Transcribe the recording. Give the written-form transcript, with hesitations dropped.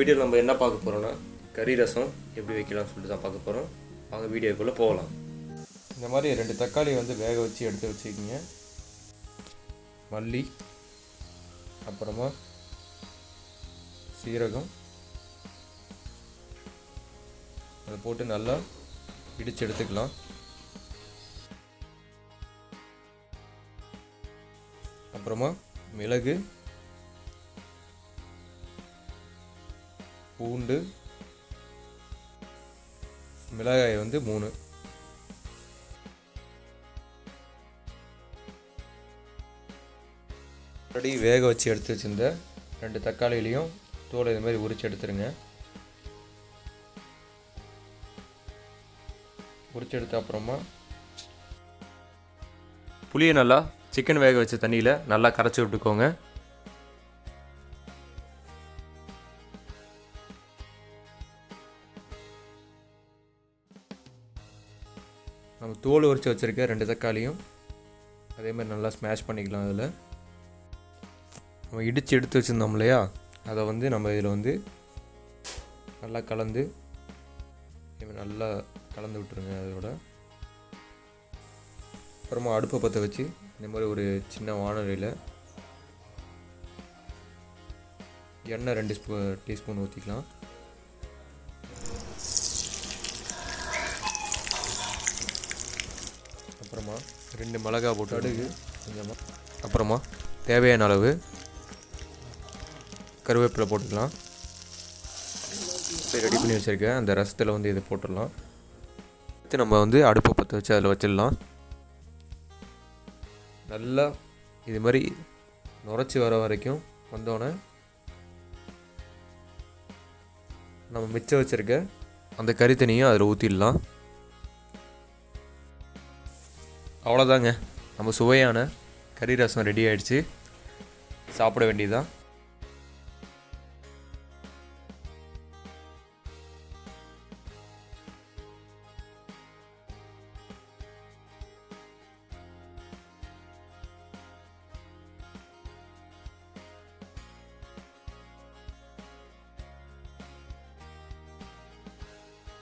வீடியோவில் நம்ம என்ன பார்க்க போகிறோன்னா கறி ரசம் எப்படி வைக்கலாம்னு சொல்லிட்டு தான் பார்க்க போகிறோம். வாங்க வீடியோக்குள்ளே போகலாம். இந்த மாதிரி 2 தக்காளி வந்து வேக வச்சு எடுத்து வச்சுக்கிங்க. மல்லி, அப்புறமா சீரகம், அதை போட்டு நல்லா இடித்து எடுத்துக்கலாம். அப்புறமா மிளகு, பூண்டு, மிளகாய் வந்து 3. ஆல்ரெடி வேக வச்சு எடுத்து வச்சுருந்த 2 தக்காளிலையும் தோலை இது மாதிரி உரிச்சு எடுத்துருங்க. உரிச்சு எடுத்த அப்புறமா புளியை நல்லா சிக்கன் வேக வச்ச தண்ணியில் நல்லா கரைச்சி விட்டுக்கோங்க. நம்ம தோல் உரிச்சு வச்சுருக்க 2 தக்காளியும் அதே மாதிரி நல்லா ஸ்மாஷ் பண்ணிக்கலாம். அதில் நம்ம இடித்து எடுத்து வச்சுருந்தோம் இல்லையா, அதை வந்து நம்ம இதில் வந்து நல்லா கலந்து நல்லா கலந்து விட்டுருங்க. அதோட அப்புறமா அடுப்பை பற்ற வச்சு இந்த மாதிரி ஒரு சின்ன வானலியில் எண்ணெய் 2 டீஸ்பூன் ஊற்றிக்கலாம். அப்புறமா 2 மிளகாய் போட்டு கடுகு கொஞ்சமாக, அப்புறமா தேவையான அளவு கருவேப்பிலை போட்டுக்கலாம். இப்போ ரெடி பண்ணி வச்சுருக்கேன் அந்த ரசத்தில் வந்து இதை போட்டுடலாம். அடுத்து நம்ம வந்து அடுப்பை பற்ற வச்சு அதில் வச்சிடலாம். நல்லா இது மாதிரி நுரைச்சி வர வரைக்கும் வந்தோடனே நம்ம மிச்சம் வச்சுருக்க அந்த கறி தண்ணியும் அதில் ஊற்றிடலாம். அவ்வளோதாங்க, நம்ம சுவையான கறி ரசம் ரெடி ஆகிடுச்சு. சாப்பிட வேண்டியதுதான்.